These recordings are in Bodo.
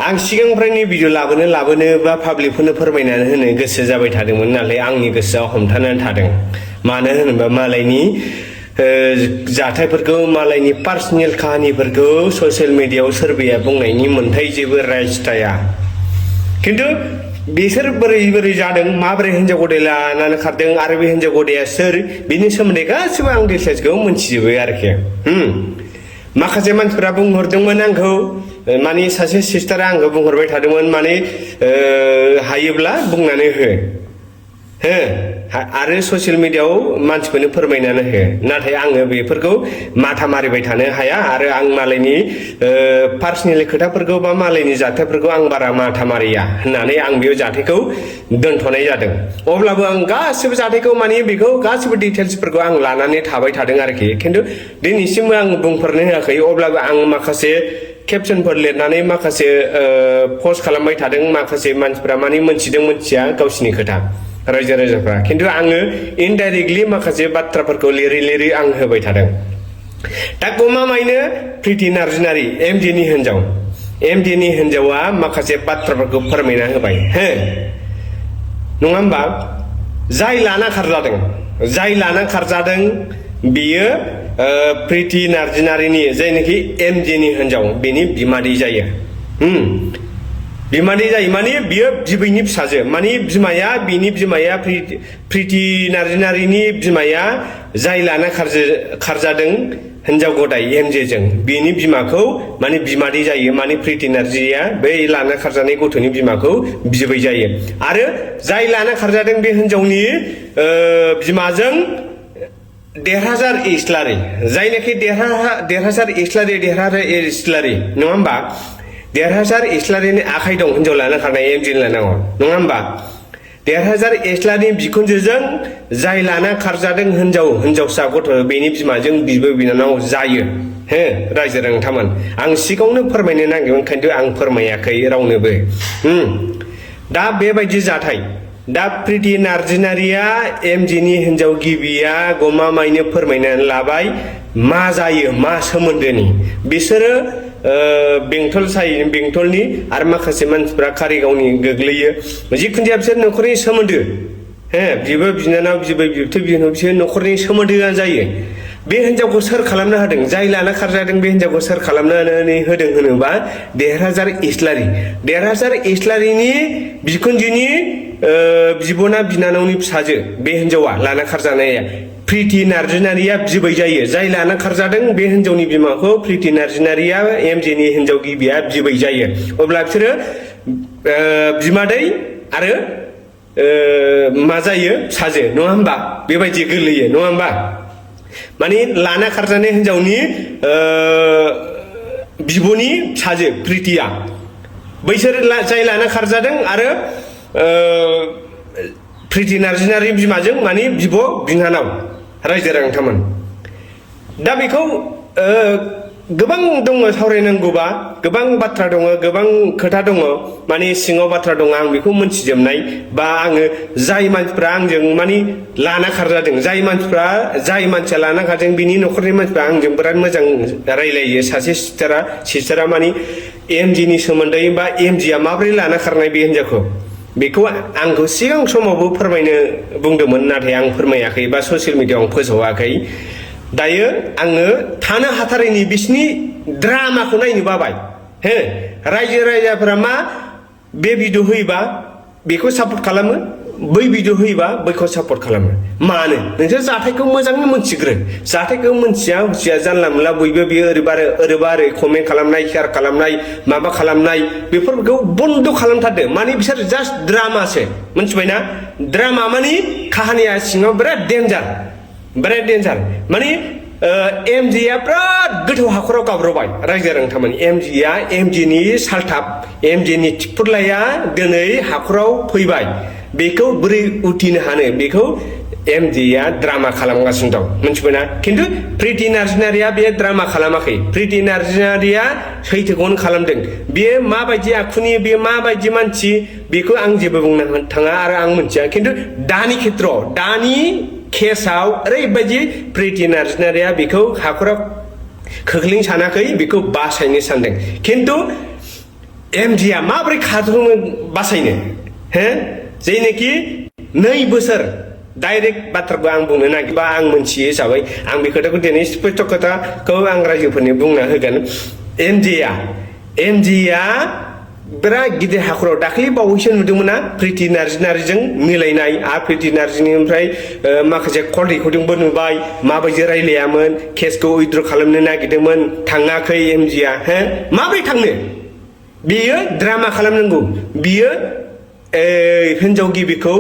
आं सिगांनिफ्रायनो भिडिअ लाबोनो बा पाब्लिकफोरनो फोरमायनानै होनो गोसो जाबाय थादोंमोन नालाय आंनि गोसोआव हमथानानै थादों मानो होनोबा मालायनि जाथायफोरखौ मालायनि पार्सनेल काहानिफोरखौ ससियेल मिडियायाव सोरबाया बुंनायनि मोन्थाय जेबो राइट्स थाया खिन्थु बिसोर बोरै जादों माबोरै हिन्जाव गदाय लानानै खारदों आरो बे हिन्जाव गदाया सोर बिनि सोमोन्दै गासिबो आं डिटेल्सखौ मोनथिजोबो आरोखि माखासे मानसिफोरा बुंहरदोंमोन आंखौ माने सासे सिस्टारा आंखौ बुंहरबाय थादोंमोन माने हायोब्ला बुंनानै हो आरो ससियेल मिडियायाव मानसिफोरनो फोरमायनानै हो नाथाय आङो बेफोरखौ माथा मारिबाय थानो हाया आरो आं मालायनि पार्सनेल खोथाफोरखौ बा मालायनि जाथायफोरखौ आं बारा माथा मारिया होननानै आं बे जाथायखौ दोनथ'नाय जादों अब्लाबो आं गासिबो जाथायखौ माने बेखौ गासिबो डिटेल्सफोरखौ आं लानानै थाबाय थादों आरोखि खिन्थु दिनैसिमबो आं बुंफोरनो होआखै अब्लाबो आं माखासे केपसनफोर लिरनानै माखासे पस्ट खालामबाय थादों माखासे मानसिफोरा माने मोनथिदों मोनथिया गावसिनि खोथा रायजो राजाफ्रा खिन्थु आङो इनडाइरेक्टलि माखासे बाथ्राफोरखौ लिरै आं होबाय थादों दा गमामायैनो प्रिति नार्जारि एमडिनि हिनजावा माखासे बाथ्राफोरखौ फोरमायना होबाय नङा होमबा जाय लाना खारजादों बियो प्रिति नार्जारिनि जायनाखि एमडिनि हिनजाव बेनि बिमादै जायो बिमादै जायो माने बियो बिबैनि फिसाजो माने बिनि बिमाया प्रिति नार्जारिनि बिमाया जाय लाना खारजादों हिन्जाव गदाय एमजेजों बेनि बिमाखौ माने बिमादै जायो माने प्रिति नार्जारिया बै लाना खारजानाय गथ'नि बिमाखौ बिबै जायो आरो जाय लाना खारजादों बे हिन्जावनि बिमाजों देरहासार इस्लारि जायनाखि देरहासार इस्लारि नङा होमबा देरहासार इस्लारिनि आखाइ दं हिन्जाव लाना खारनाय एमजि लानांगौ नङा होमबा देरहासार इस्लारिनि बिखुनजोजों जाय लाना खारजादों हिन्जावसा गथ' बेनि बिमाजों बिबै बिनानाव जायो रायजो राजामोन आं सिगाङावनो फोरमायनो नागिरदोंमोन खिन्थु आं फोरमायाखै रावनोबो दा बेबायदि जाथाय दा प्रिति नार्जारिया एमजिनि हिन्जाव गिबिया गमामायैनो फोरमायनानै लाबाय मा जायो मा सोमोन्दोनि बिसोरो बेंटलनि आरो माखासे मानसिफ्रा कारिगावनि गोग्लैयो जिखुनु जाया बिसोर न'खरनि सोमोन्दो बिबो बिनानाव बिबै बिबथै बिनानाव बिसोर न'खरनि सोमोन्दोआ जायो बे हिन्जावखौ सोर खालामना होदों जाय लाना खारजादों बे हिन्जावखौ सोर खालामनानै होदों होनोबा देरहासार इस्लारिनि बिखुनजोनि बिबना बिनानावनि फिसाजो बे हिन्जावा लाना खारजानाया प्रिति नार्जारिया बिबै जायो जाय लाना खारजादों बे हिन्जावनि बिमाखौ प्रिति नार्जारिया एमजिनि हिन्जाव गिबिया बिबै जायो अब्ला बिसोरो बिमादै आरो मा जायो फिसाजो नङा होमबा बेबायदि गोलैयो नङा होमबा माने लाना खारजानाय हिन्जावनि बिब'नि फिसाजो प्रितिया बैसोर जाय लाना खारजादों आरो प्रिति नार्जारि बिमाजों माने बिब' बिनानाव रायजो राजामोन दा बेखौ गोबां दङ सावरायनांगौबा गोबां बाथ्रा दङ गोबां खोथा दङ माने सिङाव बाथ्रा दङ आं बेखौ मोनथिजोबनाय बा आङो जाय मानसिफ्रा आंजों माने लाना खारजादों जाय मानसिया लाना खारदों बिनि न'खरनि मानसिफ्रा आंजों बिराद मोजां रायलायो सासे सिस्टारा माने एमजिनि सोमोन्दै बा एमजिया माब्रै लाना खारनाय बे हिन्जावखौ बेखौ आंखौ सिगां समावबो फोरमायनो बुंदोंमोन नाथाय आं फोरमायाखै बा ससियेल मिडियायाव आं फोसावाखै दायो आङो थानो हाथारैनि बिसिनि ड्रामाखौ नायनो बाबाय रायजो राजाफोरा मा बे भिडिअ होयोबा बेखौ सापर्ट खालामो बै भिडिअ होयोबा बैखौ सापर्ट खालामो मानो नोंसोर जाथायखौ मोजाङै मोनथिग्रो जाथायखौ मोनथिया जानला मोनला बयबो बेयो ओरै कमेन्ट खालामनाय शेयार खालामनाय माबा खालामनाय बेफोरखौ बन्द खालामथारदो माने बिसोर जास्ट ड्रामासो मोनथिबायना ड्रामा माने काहानिया सिङाव बिराद डेन्जार माने एमजिया बिराद गोथौ हाखराव गाब्रबाय रायजो राजामोन एमजिनि सालथाब एमजिनि थिफुरलाया दिनै हाखराव फैबाय बेखौ बोरै उथिनो हानो बेखौ एमजिया ड्रामा खालामगासिनो दं मोनथिबायना खिन्थु प्रिति नार्जारिया बे ड्रामा खालामाखै प्रिति नार्जारिया सैथोखौनो खालामदों बेयो माबायदि आखुनि बे माबायदि मानसि बेखौ आं जेबो बुंनो थाङा आरो आं मिथिया खिन्थु दानि खेथ्रआव दानि केसाव ओरैबायदि प्रिति नार्जारिया बेखौ हाखराव खोख्लैनो सानाखै बेखौ बासायनो सानदों खिन्थु एमजिआ माबोरै खारदोंमोन बासायनो हो जेनोखि 2 बोसोर डाइरेक्ट बाथ्राखौ आं बुंनो नागिरबा आं मोनथियो हिसाबै आं बे खोथाखौ दिनै स्पष्ट खोथाखौ आं रायजोफोरनो बुंना होगोन एमजिआ बिराद गिदिर हाखराव दाख्लै बावैसो नुदोंमोन ना प्रिति नार्जारिजों मिलायनाय आरो प्रिति नार्जारिनिफ्राय माखासे कल रेकर्डिंबो नुबाय माबायदि रायलायामोन केसखौ उइथड्र खालामनो नागिरदोंमोन थाङाखै एमजिआ हो माबोरै थांनो बियो ड्रामा खालामनांगौ बियो हिनजाव गिबिखौ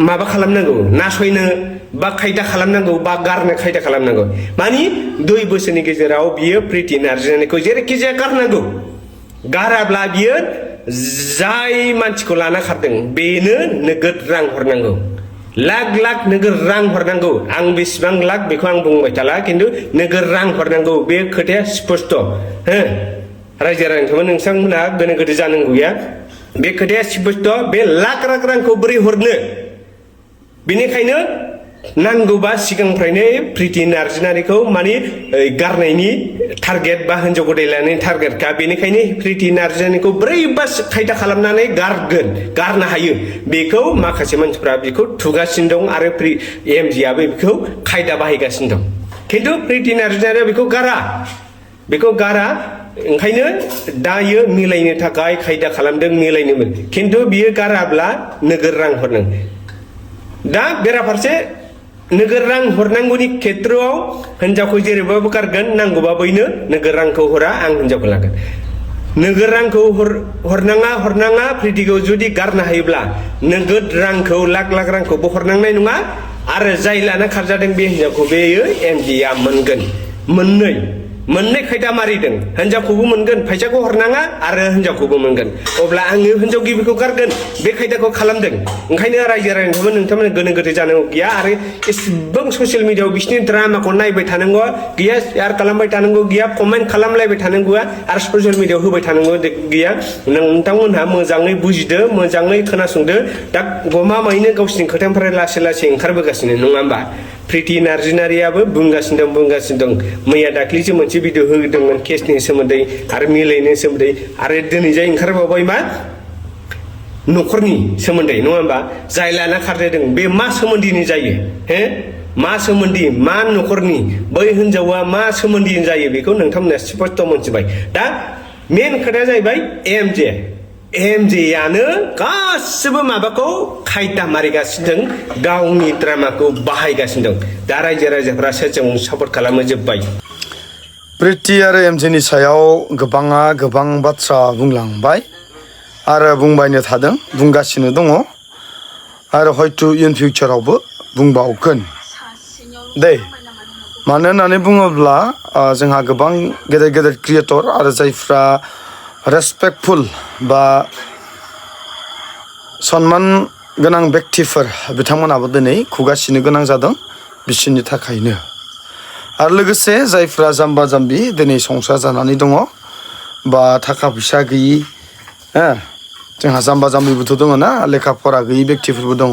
माबा खालामनांगौ नासयनो बा खायदा खालामनांगौ बा गारनो खायदा खालामनांगौ मानि 2 बोसोरनि गेजेराव बियो प्रिति नार्जारिखौ जेरैखि जाया गारनांगौ गाराब्ला बियो जाय मानसिखौ लाना खारदों बेनो नोगोद रां हरनांगौ लाख नोगोद रां हरनांगौ आं बेसेबां लाख बेखौ आं बुंबाय थाला खिन्थु नोगोद रां हरनांगौ बे खोथाया स्पष्ट हो रायजो राजाफोर नोंथांमोनहा गोनो गोथो जानांगौ गैया बे खोथाया स्पष्ट बे लाख रांखौ बोरै हरनो बेनिखायनो नांगौबा सिगांनिफ्रायनो प्रिति नार्जारिखौ माने गारनायनि टारगेट बा हिनजाव गदाय लानायनि टारगेटखा बेनिखायनो प्रिति नार्जारिखौ बोरैबा खायदा खालामनानै गारनो हायो बेखौ माखासे मानसिफ्रा बेखौ थुगासिनो दं आरो एमजिआबो बेखौ खायदा बाहायगासिनो दं खिन्थु प्रिति नार्जारिया बेखौ गारा ओंखायनो दायो मिलायनो थाखाय खायदा खालामदों मिलायनोमोन खिन्थु बियो गाराब्ला नोगोद रां हरनांगौ दा बेराफारसे नोगोद रां हरनांगौनि खेत्रआव हिनजावखौ जेरैबाबो गारगोन नांगौबा बैनो नोगोद रांखौ हरा आं हिनजावखौ लागोन नोगोद रांखौ हरनाङा प्रितिखौ जुदि गारनो हायोब्ला नोगोद रांखौ लाख रांखौबो हरनांनाय नङा आरो जाय लाना खारजादों बे हिनजावखौ बेयो एमजिआ मोनगोन मोननै खायदा मारिदों हिनजावखौबो मोनगोन फैसाखौ हरनाङा आरो हिनजावखौबो मोनगोन अब्ला आङो हिनजाव गिबिखौ गारगोन बे खायदाखौ खालामदों ओंखायनो रायजो राजाफोर नोंथांमोन गोनो गोथो जानांगौ गैया आरो एसेबां ससियेल मिडियाआव बिसिनि ड्रामाखौ नायबाय थानांगौ गैया शेयार खालामबाय थानांगौ गैया कमेन्ट खालामलायबाय थानांगौआ आरो ससियेल मिडियाआव होबाय थानांगौ गैया नोंथांमोनहा मोजाङै बुजिदो मोजाङै खोनासंदो दा गमामायैनो गावसिनि खोथानिफ्राय लासै ओंखारबोगासिनो नङा होमबा प्रिति नार्जारियाबो बुंगासिनो दं मैया दाख्लैसो मोनसे भिडिअ होदोंमोन केसनि सोमोन्दै आरो मिलायनायनि सोमोन्दै आरो दिनै जाय ओंखारबावबाय मा न'खरनि सोमोन्दै नङा होमबा जाय लाना खारदों बे मा सोमोन्दोनि जायो हो मा सोमोन्दो मा न'खरनि बै हिनजावा मा सोमोन्दो जायो बेखौ नोंथांमोना स्पष्ट मोनथिबाय दा मेन खोथाया जाहैबाय एमजेआनो गासिबो माबाखौ खायदा मारिगासिनो दं गावनि ड्रामाखौ बाहायगासिनो दं दा रायजो राजाफ्रा सोरजों सापर्ट खालामो जोब्बाय प्रिति आरो एमजेनि सायाव गोबाङा गोबां बाथ्रा बुंलांबाय आरो बुंबायनो थादों बुंगासिनो दङ आरो हयथ' इन फिउचारावबो बुंबावगोन दे मानो होननानै बुङोब्ला जोंहा गोबां गेदेर क्रिएटर आरो जायफ्रा रेसपेक्टफुल बा सनमान गोनां व्यक्तिफोर बिथांमोनाबो दिनै खुगासिनो गोनां जादों बिसोरनि थाखायनो आरो लोगोसे जायफ्रा जाम्बा जाम्बि दिनै संसार जानानै दङ बा थाखा फैसा गैयि जोंहा जाम्बा जाम्बिबोथ' दङ ना लेखा फरा गैयि व्यक्तिफोरबो दङ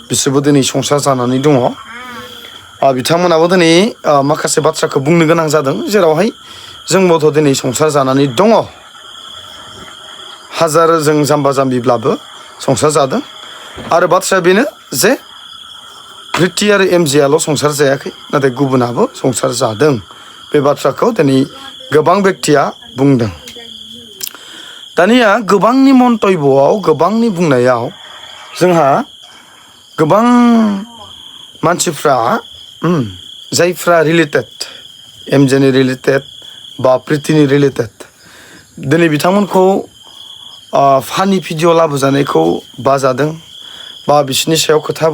बिसोरबो दिनै संसार जानानै दङ बिथांमोनाबो दिनै माखासे बाथ्राखौ बुंनो गोनां जादों जेरावहाय जोंबोथ' दिनै संसार जानानै दङ हाजार जों जाम्बा जाम्बिब्लाबो संसार जादों आरो बाथ्राया बेनो जे प्रिति आरो एमजेआल' संसार जायाखै नाथाय गुबुनाबो संसार जादों बे बाथ्राखौ दिनै गोबां व्यक्तिया बुंदों दानिया गोबांनि मन्तब्यआव गोबांनि बुंनायाव जोंहा गोबां मानसिफ्रा जायफ्रा रिलेटेड एमजेनि रिलेटेड बा प्रितिनि रिलेटेड दिनै बिथांमोनखौ फानि भिडिअ लाबोजानायखौ बाजादों बा बिसोरनि सायाव खोथा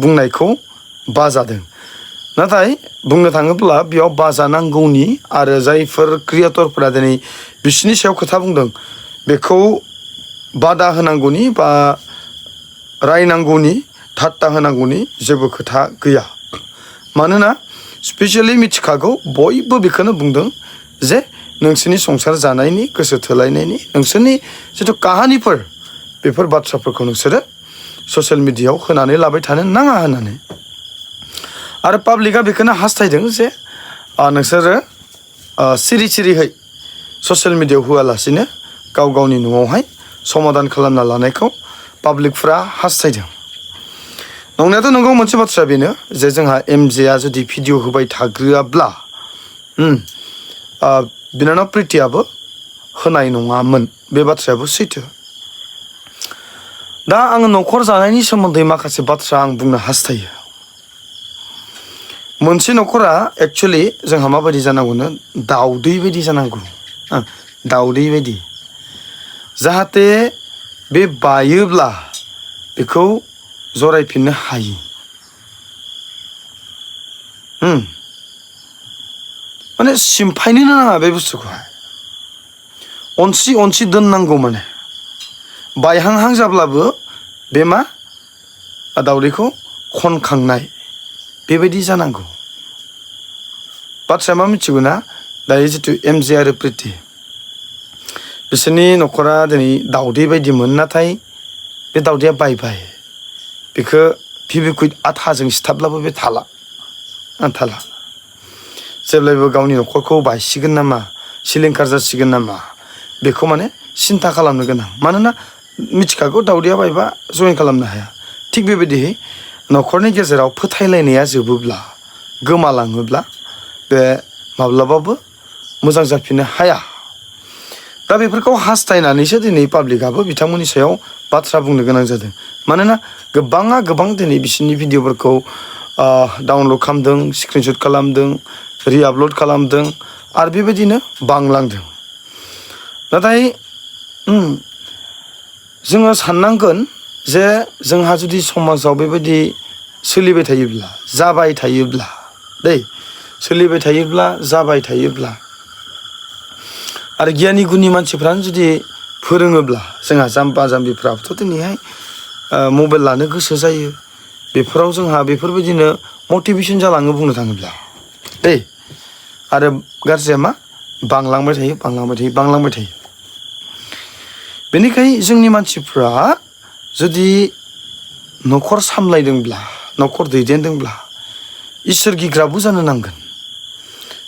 बुंनायखौ बाजादों नाथाय बुंनो थाङोब्ला बेयाव बाजानांगौनि आरो जायफोर क्रिएटरफोरा दिनै बिसोरनि सायाव खोथा बुंदों बेखौ बादा होनांगौनि बा रायनांगौनि ठाट्टा होनांगौनि जेबो खोथा गैया मानोना स्पेसियेलि मिथिखागौ बयबो बेखौनो बुंदों जे नोंसोरनि संसार जानायनि गोसो थोलायनायनि नोंसोरनि जिथु काहानिफोर बेफोर बाथ्राफोरखौ नोंसोरो ससियेल मिडियायाव होनानै लाबाय थानो नाङा होननानै आरो पाब्लिकआ बेखौनो हास्थायदों जे नोंसोरो सिरिहै ससियेल मिडियायाव होआलासिनो गाव गावनि न'आवहाय समाधान खालामना लानायखौ पाब्लिकफ्रा हास्थायदों नंनायाथ' नंगौ मोनसे बाथ्राया बेनो जे जोंहा एमजेआ जुदि भिडिअ होबाय थाग्रोआब्ला बिनानाव प्रितियाबो होनाय नङामोन बे बाथ्रायाबो सैथो दा आङो न'खर जानायनि सोमोन्दै माखासे बाथ्रा आं बुंनो हास्थायो मोनसे न'खरा एक्चुअलि जोंहा माबायदि जानांगौनो दाउदै बायदि जानांगौ दाउदै बायदि जाहाथे बे बायोब्ला बेखौ जरायफिननो हायो माने सिमफायनोनो नाङा बे बुस्थुखौहाय अनसि अनसि दोननांगौ माने बायहांहां जाब्लाबो बे मा दाउदैखौ खनखांनाय बेबायदि जानांगौ बाथ्राया मा मिथिगौ ना दायो जितु एमजे आरो प्रिति बिसोरनि न'खरा दिनै दाउदै बायदिमोन नाथाय बे दाउदैया बायबाय बेखौ फिबिकुइड आथाजों सिथाबब्लाबो बे थाला जेब्लायबो गावनि न'खरखौ बायसिगोन नामा सिलिंखार जासिगोन नामा बेखौ माने सिन्था खालामनो गोनां मानोना मिथिखागौ दाउदैया बायबा जइन खालामनो हाया थिग बेबायदिहै न'खरनि गेजेराव फोथायलायनाया जोबोब्ला गोमालाङोब्ला बे माब्लाबाबो मोजां जाफिननो हाया दा बेफोरखौ हास्थायनानैसो दिनै पाब्लिकआबो बिथांमोननि सायाव बाथ्रा बुंनो गोनां जादों मानोना गोबां दिनै बिसोरनि भिडिअफोरखौ डाउनलड खालामदों स्क्रिनशट खालामदों रिआपलड खालामदों आरो बेबायदिनो बांलांदों नाथाय जोङो साननांगोन जे जोंहा जुदि समाजाव बेबायदि सोलिबाय थायोब्ला जाबाय थायोब्ला जाबाय थायोब्ला आरो गियानि गुनि मानसिफ्रानो जुदि फोरोङोब्ला जोंहा जाम्बा जाम्बिफ्राबोथ' दिनैहाय मबाइल लानो गोसो जायो बेफोराव जोंहा बेफोरबायदिनो मटिभेसन जालाङो बुंनो थाङोब्ला आरो गाज्रिया मा बांलांबाय थायो बेनिखायनो जोंनि मानसिफ्रा जुदि न'खर सामलायदोंब्ला न'खर दैदेनदोंब्ला इसोर गिग्राबो जानो नांगोन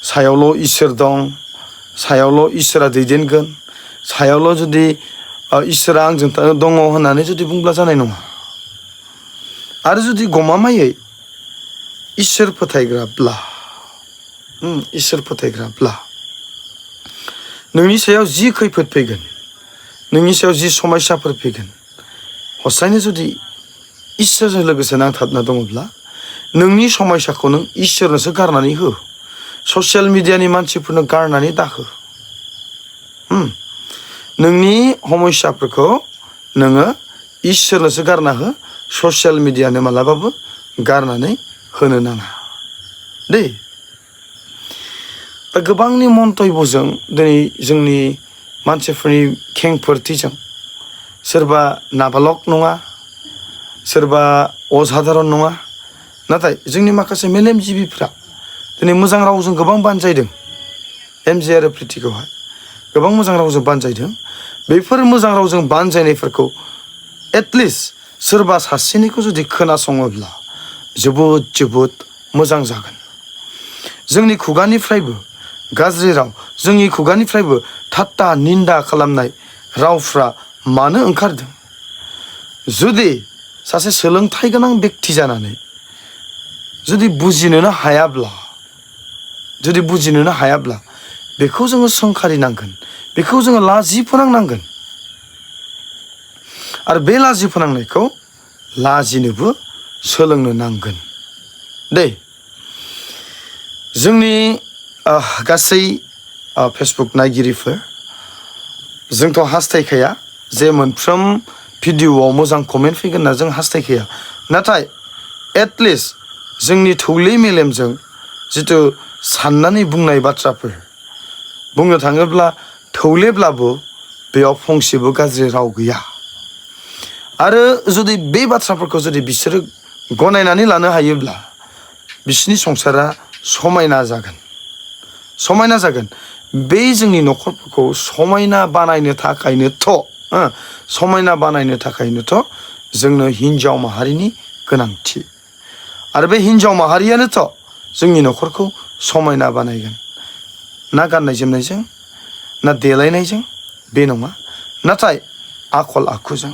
सायावल' इसोर दं सायावल' इसोरा दैदेनगोन सायावल' जुदि इसोरा आंजों दङ होननानै जुदि बुंब्ला जानाय नङा आरो जुदि गमामायै इसोर फोथायग्राब्ला नोंनि सायाव जि खैफोद फैगोन नोंनि सायाव जि समस्याफोर फैगोन हसायैनो जुदि इसोरजों लोगोसे नांथाबना दङब्ला नोंनि समस्याखौ नों इसोरनोसो गारनानै हो ससियेल मिडियानि मानसिफोरनो गारनानै दाहो नोंनि समस्याफोरखौ नोङो इसोरनोसो गारना हो ससियेल मिडियानो मालाबाबो गारनानै होनो नाङा दा गोबांनि मन्तब्यजों दिनै जोंनि मानसिफोरनि खेंफोरथिजों सोरबा नाबालक नङा सोरबा असाधारन नङा नाथाय जोंनि माखासे मेलेमजिबिफ्रा दिनै मोजां रावजों गोबां बानजायदों एमजे आरो प्रितिखौहाय गोबां मोजां रावजों बानजायदों बेफोर मोजां रावजों बानजायनायफोरखौ एटलिस्ट सोरबा सासेनिखौ जुदि खोनासङोब्ला जोबोद मोजां जागोन जोंनि खुगानिफ्रायबो गाज्रि राव जोंनि खुगानिफ्रायबो ठाट्टा निन्दा खालामनाय रावफ्रा मानो ओंखारदों जुदि सासे सोलोंथाइ गोनां बेक्ति जानानै जुदि बुजिनोनो हायाब्ला बेखौ जोङो सोंखारिनांगोन बेखौ जोङो लाजि फोनांनांगोन आरो बे लाजि फोनांनायखौ लाजिनोबो सोलोंनो नांगोन जोंनि गासै फेसबुक नायगिरिफोर जोंथ' हास्थायखाया जे मोनफ्रोम भिडिअआव मोजां कमेन्ट फैगोन होनना जों हास्थायखाया नाथाय एटलिस्ट जोंनि थौले मेलेमजों जिथु साननानै बुंनाय बाथ्राफोर बुंनो थाङोब्ला थौलेब्लाबो बेयाव फंसेबो गाज्रि राव गैया आरो जुदि बे बाथ्राफोरखौ जुदि बिसोरो गनायनानै लानो हायोब्ला बिसोरनि संसारा समायना जागोन बे जोंनि न'खरफोरखौ समायना बानायनो थाखायनोथ' जोंनो हिन्जाव माहारिनि गोनांथि आरो बे हिन्जाव माहारियानोथ' जोंनि न'खरखौ समायना बानायगोन ना गाननाय जोमनायजों ना देलायनायजों बे नङा नाथाय आखल आखुजों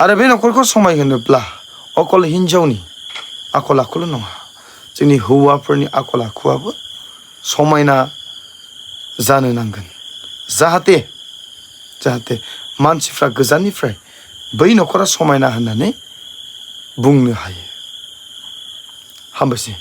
आरो बे न'खरखौ समायहोनोब्ला अकल हिन्जावनि आखल आखुल' नङा जोंनि हौवाफोरनि आखल आखुआबो समायना जानो नांगोन जाहाथे मानसिफ्रा गोजाननिफ्राय बै न'खरा समायना होननानै बुंनो हायो हामबायसै